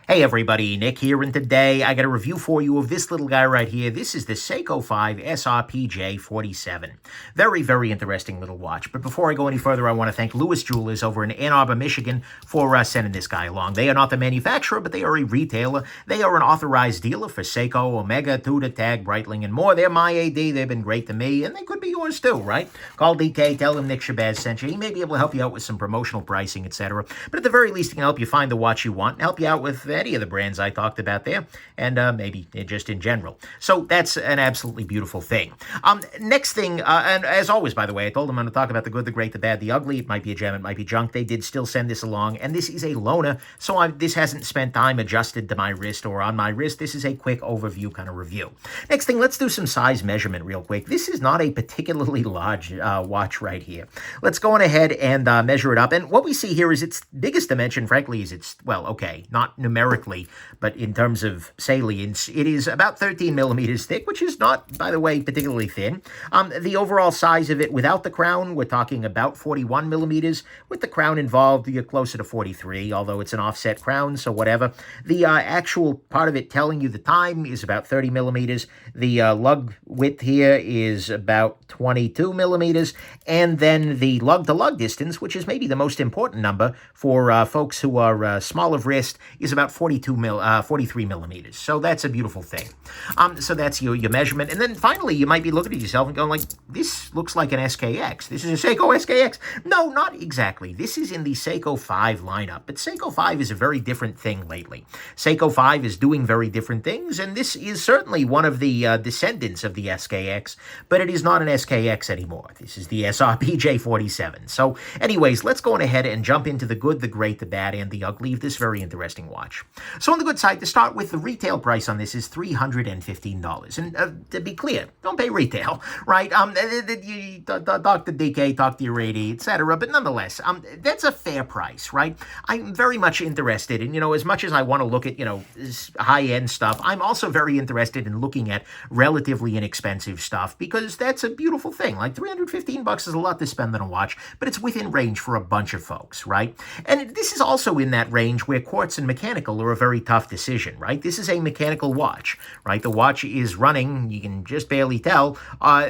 Hey everybody, Nick here, and today I got a review for you of this little guy right here. This is the Seiko 5 SRPJ47. Very, very interesting little watch. But before I go any further, I want to thank Lewis Jewelers over in Ann Arbor, Michigan for sending this guy along. They are not the manufacturer, but they are a retailer. They are an authorized dealer for Seiko, Omega, Tudor, Tag, Breitling, and more. They're my AD. They've been great to me, and they could be yours too, right? Call DK, tell him Nick Shabazz sent you. He may be able to help you out with some promotional pricing, etc. But at the very least, he can help you find the watch you want and help you out with any of the brands I talked about there, and maybe just in general. So that's an absolutely beautiful thing. Next thing, and as always, by the way, I told them I'm going to talk about the good, the great, the bad, the ugly. It might be a gem, it might be junk. They did still send this along, and this is a loaner, so this hasn't spent time adjusted to my wrist or on my wrist. This is a quick overview kind of review. Next thing, let's do some size measurement real quick. This is not a particularly large watch right here. Let's go on ahead and measure it up, and what we see here is its biggest dimension, frankly, is its, well, okay, not numerically, but in terms of salience, it is about 13 millimeters thick, which is not, by the way, particularly thin. The overall size of it without the crown, we're talking about 41 millimeters. With the crown involved, you're closer to 43, although it's an offset crown, so whatever. The actual part of it telling you the time is about 30 millimeters. The lug width here is about 22 millimeters, and then the lug-to-lug distance, which is maybe the most important number for folks who are small of wrist, is about 43 millimeters. So that's a beautiful thing. So that's your measurement. And then finally, you might be looking at yourself and going like, this looks like an SKX. This is a Seiko SKX. No, not exactly. This is in the Seiko 5 lineup. But Seiko 5 is a very different thing lately. Seiko 5 is doing very different things, and this is certainly one of the descendants of the SKX, but it is not an SKX anymore. This is the SRPJ47. So anyways, let's go on ahead and jump into the good, the great, the bad, and the ugly of this very interesting watch. So on the good side, to start with, the retail price on this is $315. And to be clear, don't pay retail, right? Dr. DK, talk to your AD, etc. But nonetheless, that's a fair price, right? I'm very much interested in, as much as I want to look at, high-end stuff, I'm also very interested in looking at relatively inexpensive stuff, because that's a beautiful thing. Like, $315 is a lot to spend on a watch, but it's within range for a bunch of folks, right? And this is also in that range where quartz and mechanical are a very tough decision, right? This is a mechanical watch, right? The watch is running, you can just barely tell,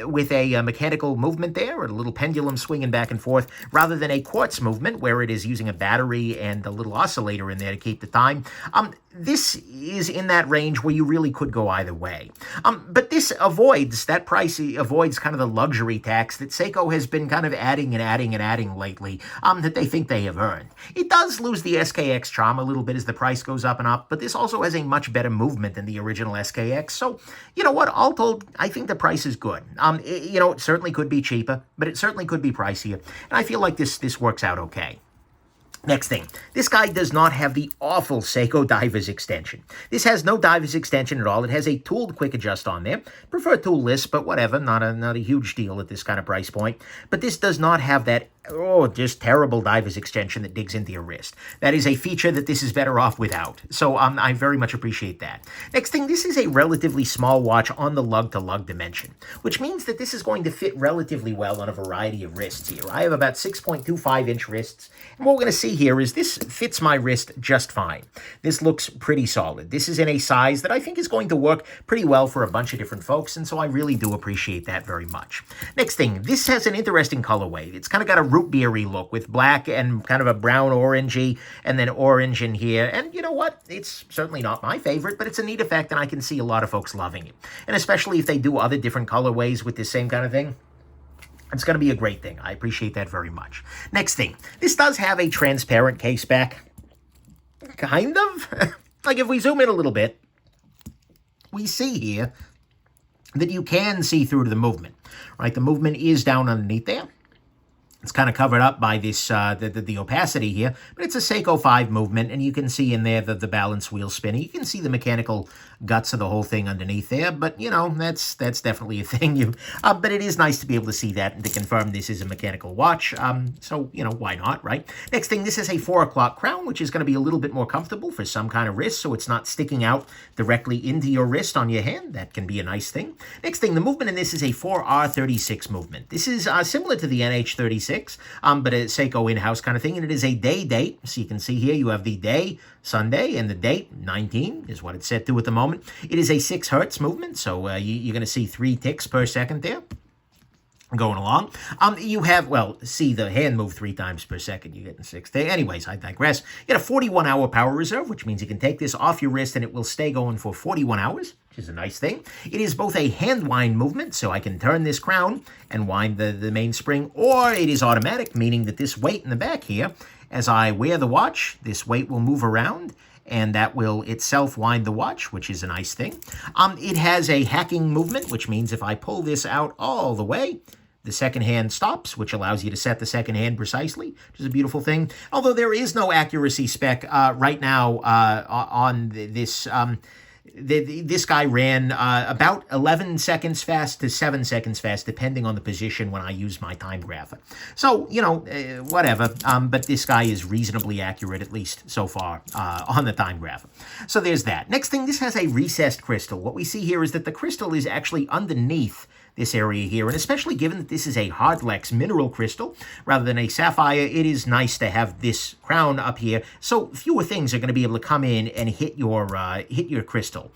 with a mechanical movement there, or a little pendulum swinging back and forth, rather than a quartz movement where it is using a battery and a little oscillator in there to keep the time. This is in that range where you really could go either way. But that price avoids kind of the luxury tax that Seiko has been kind of adding lately, that they think they have earned. It does lose the SKX charm a little bit as the price goes up and up, but this also has a much better movement than the original SKX. So, you know what, all told, I think the price is good. It certainly could be cheaper, but it certainly could be pricier. And I feel like this works out okay. Next thing, this guy does not have the awful Seiko Divers extension. This has no Divers extension at all. It has a tooled quick adjust on there. Prefer toolless, but whatever, not a huge deal at this kind of price point. But this does not have that, just terrible Divers extension that digs into your wrist. That is a feature that this is better off without. So I very much appreciate that. Next thing, this is a relatively small watch on the lug-to-lug dimension, which means that this is going to fit relatively well on a variety of wrists here. I have about 6.25-inch wrists, and what we're going to see here is this fits my wrist just fine. This looks pretty solid. This is in a size that I think is going to work pretty well for a bunch of different folks, and so I really do appreciate that very much. Next thing, this has an interesting colorway. It's kind of got a root beery look with black and kind of a brown orangey, and then orange in here. And you know what? It's certainly not my favorite, but it's a neat effect, and I can see a lot of folks loving it. And especially if they do other different colorways with this same kind of thing, it's going to be a great thing. I appreciate that very much. Next thing, this does have a transparent case back. Kind of. Like if we zoom in a little bit, we see here that you can see through to the movement, right? The movement is down underneath there. It's kind of covered up by this the opacity here, but it's a Seiko 5 movement, and you can see in there the balance wheel spinning. You can see the mechanical guts of the whole thing underneath there, but, that's definitely a thing. But it is nice to be able to see that and to confirm this is a mechanical watch, so, why not, right? Next thing, this is a 4 o'clock crown, which is going to be a little bit more comfortable for some kind of wrist, so it's not sticking out directly into your wrist on your hand. That can be a nice thing. Next thing, the movement in this is a 4R36 movement. This is similar to the NH36, 6, but a Seiko in-house kind of thing, and it is a day date. So you can see here you have the day, Sunday, and the date, 19, is what it's set to at the moment. It is a 6 hertz movement, so you're going to see 3 ticks per second there. Going along. You have, well, see the hand move 3 times per second. You're getting 6 there. Anyways, I digress. You get a 41-hour power reserve, which means you can take this off your wrist and it will stay going for 41 hours, which is a nice thing. It is both a hand wind movement, so I can turn this crown and wind the mainspring, or it is automatic, meaning that this weight in the back here, as I wear the watch, this weight will move around, and that will itself wind the watch, which is a nice thing. It has a hacking movement, which means if I pull this out all the way, the second hand stops, which allows you to set the second hand precisely, which is a beautiful thing. Although there is no accuracy spec right now on this. This guy ran about 11 seconds fast to 7 seconds fast, depending on the position when I use my time grapher. So, you know, whatever. But this guy is reasonably accurate, at least so far, on the time grapher. So there's that. Next thing, this has a recessed crystal. What we see here is that the crystal is actually underneath this area here, and especially given that this is a Hardlex mineral crystal rather than a sapphire, it is nice to have this crown up here, so fewer things are going to be able to come in and hit your crystal.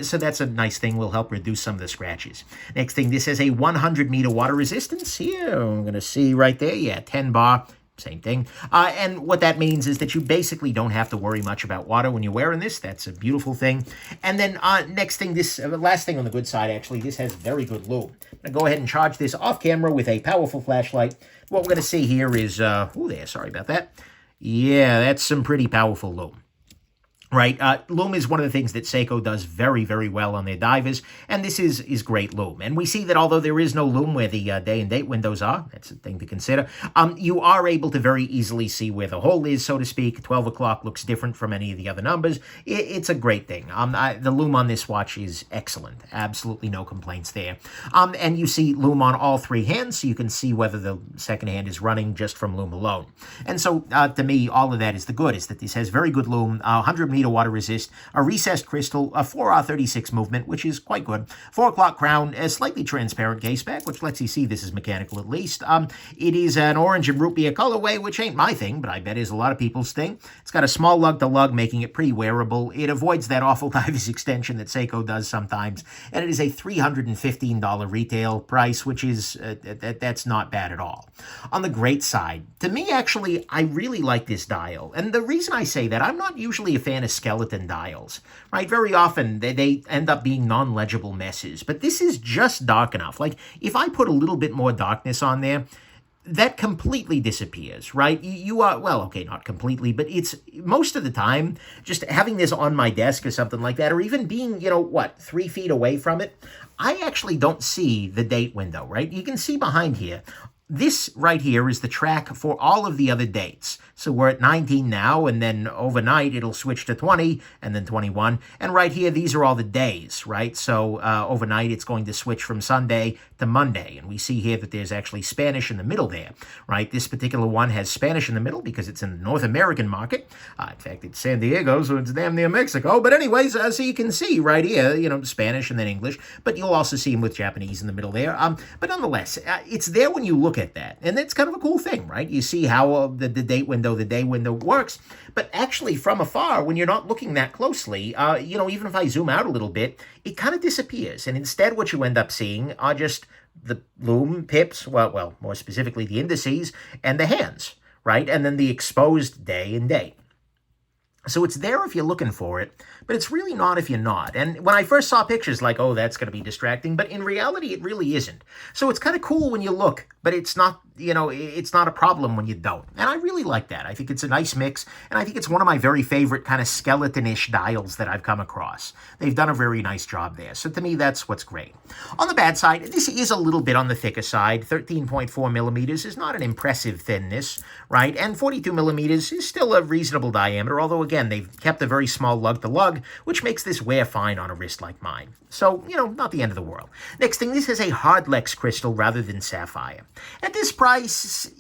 So that's a nice thing, will help reduce some of the scratches. Next thing, this has a 100-meter water resistance. Here, I'm going to see right there, yeah, 10 bar. Same thing. And what that means is that you basically don't have to worry much about water when you're wearing this. That's a beautiful thing. And then next thing, this last thing on the good side, actually, this has very good Loom. I'm going to go ahead and charge this off camera with a powerful flashlight. What we're going to see here is, oh there, sorry about that. Yeah, that's some pretty powerful Loom. Right, Loom is one of the things that Seiko does very, very well on their divers, and this is great Loom. And we see that although there is no Loom where the day and date windows are, that's a thing to consider, you are able to very easily see where the hole is, so to speak. 12 o'clock looks different from any of the other numbers. It's a great thing. The Loom on this watch is excellent. Absolutely no complaints there. And you see Loom on all 3 hands, so you can see whether the second hand is running just from Loom alone. And so, to me, all of that is the good, is that this has very good Loom, 100-meter water resist, a recessed crystal, a 4R36 movement, which is quite good, 4 o'clock crown, a slightly transparent case back, which lets you see this is mechanical at least. It is an orange and root beer colorway, which ain't my thing, but I bet is a lot of people's thing. It's got a small lug-to-lug, making it pretty wearable. It avoids that awful diver's extension that Seiko does sometimes, and it is a $315 retail price, which is, that's not bad at all. On the great side, to me, actually, I really like this dial, and the reason I say that, I'm not usually a fan of skeleton dials, right? Very often they end up being non-legible messes, but this is just dark enough. Like, if I put a little bit more darkness on there, that completely disappears, right? You are, well, okay, not completely, but it's most of the time, just having this on my desk or something like that, or even being, 3 feet away from it, I actually don't see the date window, right? You can see behind here. This right here is the track for all of the other dates. So we're at 19 now, and then overnight it'll switch to 20, and then 21. And right here, these are all the days, right? So overnight it's going to switch from Sunday to Monday. And we see here that there's actually Spanish in the middle there, right? This particular one has Spanish in the middle because it's in the North American market. In fact, it's San Diego, so it's damn near Mexico. But anyways, so you can see right here, Spanish and then English. But you'll also see them with Japanese in the middle there. But nonetheless, it's there when you look at that. And it's kind of a cool thing, right? You see how the date window, the day window works. But actually, from afar, when you're not looking that closely, even if I zoom out a little bit, it kind of disappears. And instead, what you end up seeing are just the Loom pips, well, more specifically the indices, and the hands, right? And then the exposed day and date. So it's there if you're looking for it, but it's really not if you're not. And when I first saw pictures, like, oh, that's going to be distracting, but in reality, it really isn't. So it's kind of cool when you look, but it's not, it's not a problem when you don't. And I really like that. I think it's a nice mix, and I think it's one of my very favorite kind of skeleton-ish dials that I've come across. They've done a very nice job there. So to me, that's what's great. On the bad side, this is a little bit on the thicker side. 13.4 millimeters is not an impressive thinness, right? And 42 millimeters is still a reasonable diameter, although, again, they've kept a very small lug-to-lug, which makes this wear fine on a wrist like mine. So, not the end of the world. Next thing, this is a Hardlex crystal rather than sapphire. At this price,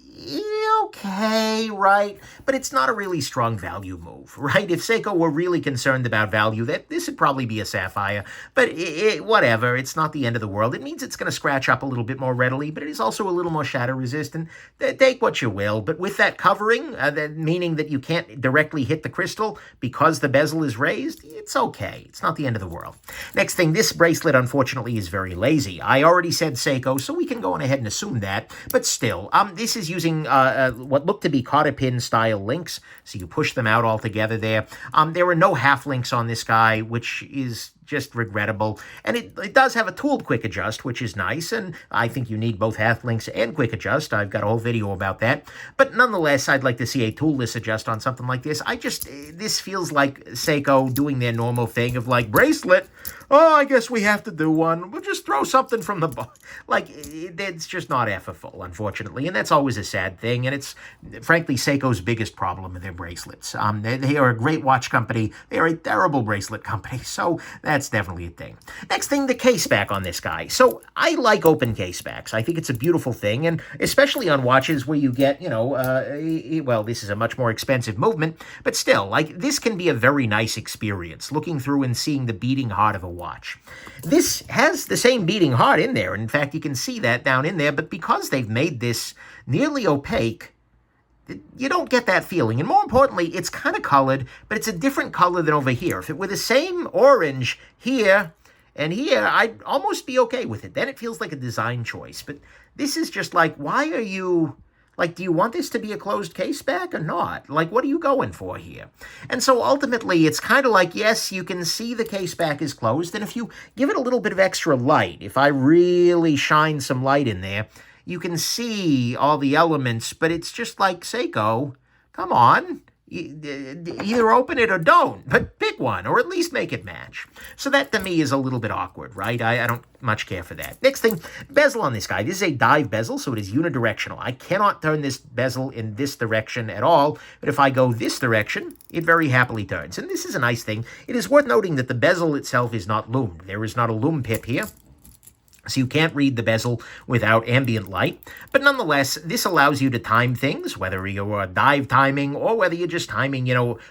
okay, right? But it's not a really strong value move, right? If Seiko were really concerned about value, this would probably be a sapphire. But whatever, it's not the end of the world. It means it's going to scratch up a little bit more readily, but it is also a little more shatter resistant. Take what you will. But with that covering, meaning that you can't directly hit the crystal because the bezel is raised, it's okay. It's not the end of the world. Next thing, this bracelet, unfortunately, is very lazy. I already said Seiko, so we can go on ahead and assume that. But still, this is using what look to be cotter pin style links. So you push them out all together there. There are no half links on this guy, which is just regrettable. And it does have a tooled quick adjust, which is nice, and I think you need both half links and quick adjust. I've got a whole video about that. But nonetheless, I'd like to see a toolless adjust on something like this. This feels like Seiko doing their normal thing of like, bracelet, oh, I guess we have to do one. We'll just throw something from the box. Like, it's just not effortful, unfortunately, and that's always a sad thing, and it's, frankly, Seiko's biggest problem with their bracelets. They are a great watch company. They are a terrible bracelet company, so that's definitely a thing. Next thing, the case back on this guy. So I like open case backs. I think it's a beautiful thing, and especially on watches where you get, well, this is a much more expensive movement, but still, like, this can be a very nice experience, looking through and seeing the beating heart of a watch. This has the same beating heart in there. In fact, you can see that down in there, but because they've made this nearly opaque, you don't get that feeling. And more importantly, it's kind of colored, but it's a different color than over here. If it were the same orange here and here, I'd almost be okay with it. Then it feels like a design choice. But this is just like, why are you... Like, do you want this to be a closed case back or not? Like, what are you going for here? And so ultimately, it's kind of like, yes, you can see the case back is closed, and if you give it a little bit of extra light, if I really shine some light in there, you can see all the elements, but it's just like, Seiko, come on. Either open it or don't, but pick one, or at least make it match. So that, to me, is a little bit awkward, right? I don't much care for that. Next thing, bezel on this guy. This is a dive bezel, so it is unidirectional. I cannot turn this bezel in this direction at all, but if I go this direction, it very happily turns. And this is a nice thing. It is worth noting that the bezel itself is not loomed. There is not a loom pip here. So you can't read the bezel without ambient light. But nonetheless, this allows you to time things, whether you're dive timing or whether you're just timing,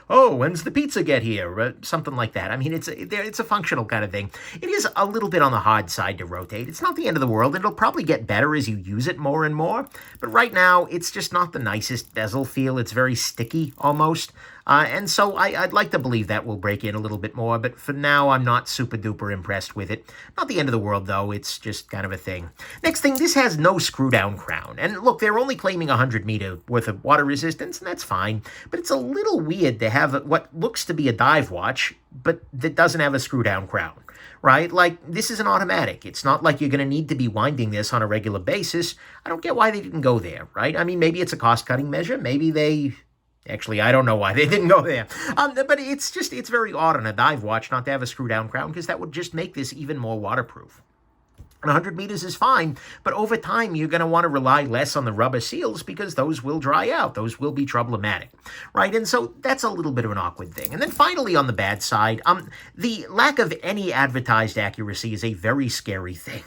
oh, when's the pizza get here? Or something like that. I mean, it's a functional kind of thing. It is a little bit on the hard side to rotate. It's not the end of the world. It'll probably get better as you use it more and more. But right now, it's just not the nicest bezel feel. It's very sticky almost. And so I'd like to believe that will break in a little bit more, but for now, I'm not super duper impressed with it. Not the end of the world, though. It's just kind of a thing. Next thing, this has no screw-down crown. And look, they're only claiming 100 meter worth of water resistance, and that's fine. But it's a little weird to have what looks to be a dive watch, but that doesn't have a screw-down crown. Right? Like, this is an automatic. It's not like you're going to need to be winding this on a regular basis. I don't get why they didn't go there, right? I mean, maybe it's a cost-cutting measure. Maybe they... Actually, I don't know why they didn't go there. But it's very odd on a dive watch not to have a screw-down crown, because that would just make this even more waterproof. And 100 meters is fine, but over time, you're going to want to rely less on the rubber seals because those will dry out. Those will be problematic, right? And so that's a little bit of an awkward thing. And then finally, on the bad side, the lack of any advertised accuracy is a very scary thing.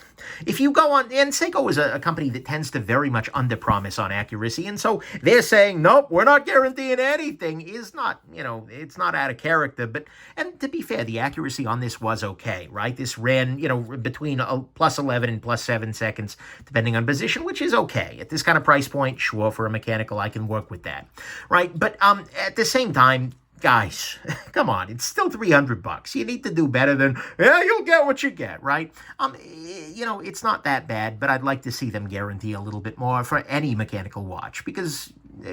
If you go on, and Seiko is a company that tends to very much underpromise on accuracy, and so they're saying, nope, we're not guaranteeing anything, is not, it's not out of character. And to be fair, the accuracy on this was okay, right? This ran, between plus 11 and plus 7 seconds, depending on position, which is okay. At this kind of price point, sure, for a mechanical, I can work with that, right? But at the same time, guys, come on, it's still $300. You need to do better than, yeah, you'll get what you get, right? It's not that bad, but I'd like to see them guarantee a little bit more for any mechanical watch, because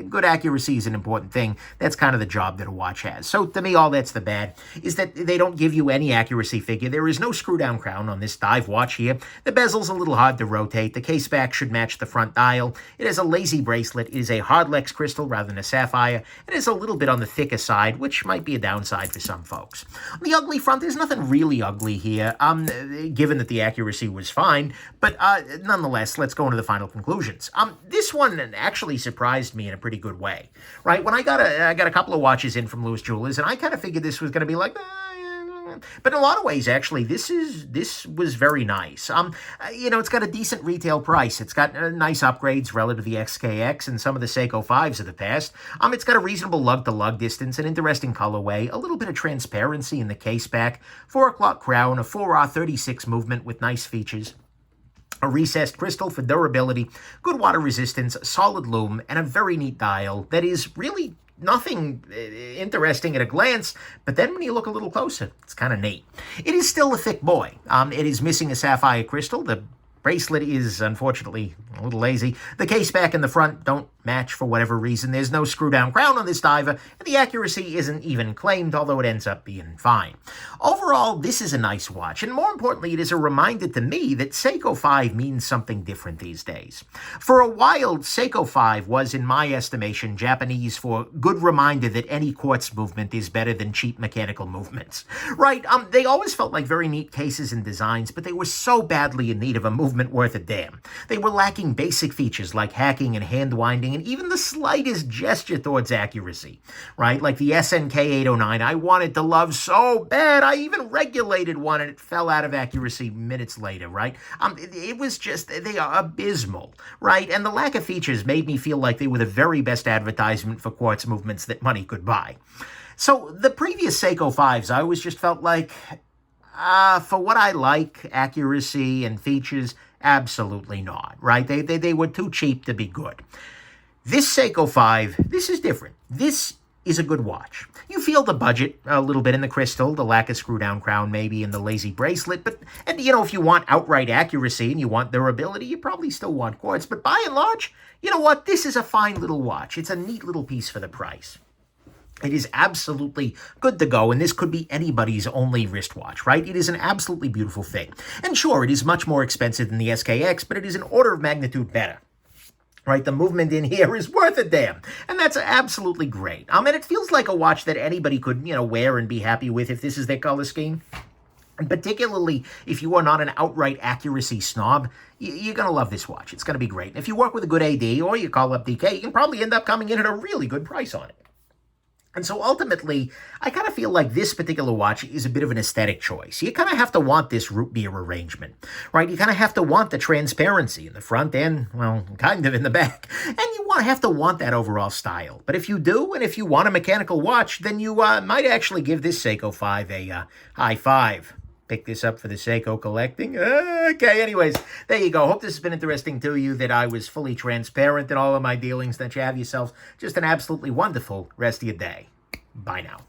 good accuracy is an important thing. That's kind of the job that a watch has. So to me, all that's the bad is that they don't give you any accuracy figure. There is no screw-down crown on this dive watch here. The bezel's a little hard to rotate. The case back should match the front dial. It has a lazy bracelet. It is a hardlex crystal rather than a sapphire. It is a little bit on the thicker side, which might be a downside for some folks. On the ugly front, there's nothing really ugly here, given that the accuracy was fine. But nonetheless, let's go into the final conclusions. This one actually surprised me in a pretty good way, right? When I got a couple of watches in from Lewis Jewelers, and I kind of figured this was going to be like, But in a lot of ways, actually, this was very nice. It's got a decent retail price. It's got nice upgrades relative to the XKX and some of the Seiko 5s of the past. It's got a reasonable lug-to-lug distance, an interesting colorway, a little bit of transparency in the case back, 4 o'clock crown, a 4R36 movement with nice features, a recessed crystal for durability, good water resistance, solid loom, and a very neat dial that is really nothing interesting at a glance, but then when you look a little closer, it's kind of neat. It is still a thick boy. It is missing a sapphire crystal. The bracelet is, unfortunately, a little lazy. The case back and the front don't match for whatever reason. There's no screw-down crown on this diver, and the accuracy isn't even claimed, although it ends up being fine. Overall, this is a nice watch, and more importantly, it is a reminder to me that Seiko 5 means something different these days. For a while, Seiko 5 was, in my estimation, Japanese for good reminder that any quartz movement is better than cheap mechanical movements. Right, they always felt like very neat cases and designs, but they were so badly in need of a movement worth a damn. They were lacking basic features like hacking and hand winding, and even the slightest gesture towards accuracy, right? Like the SNK 809, I wanted to love so bad, I even regulated one and it fell out of accuracy minutes later, right? It was just, they are abysmal, right? And the lack of features made me feel like they were the very best advertisement for quartz movements that money could buy. So the previous Seiko 5s, I always just felt like, for what I like, accuracy and features, absolutely not, right? They were too cheap to be good. This Seiko 5, this is different. This is a good watch. You feel the budget a little bit in the crystal, the lack of screw-down crown maybe, and the lazy bracelet, and if you want outright accuracy and you want durability, you probably still want quartz, but by and large, you know what? This is a fine little watch. It's a neat little piece for the price. It is absolutely good to go, and this could be anybody's only wristwatch, right? It is an absolutely beautiful thing. And sure, it is much more expensive than the SKX, but it is an order of magnitude better. Right, the movement in here is worth a damn, and that's absolutely great. And it feels like a watch that anybody could, wear and be happy with if this is their color scheme. And particularly if you are not an outright accuracy snob, you're going to love this watch. It's going to be great. And if you work with a good AD or you call up DK, you can probably end up coming in at a really good price on it. And so ultimately, I kind of feel like this particular watch is a bit of an aesthetic choice. You kind of have to want this root beer arrangement, right? You kind of have to want the transparency in the front and, well, kind of in the back. And you have to want that overall style. But if you do, and if you want a mechanical watch, then you might actually give this Seiko 5 a high five. Pick this up for the Seiko collecting. Okay, anyways, there you go. Hope this has been interesting to you, that I was fully transparent in all of my dealings, that you have yourself just an absolutely wonderful rest of your day. Bye now.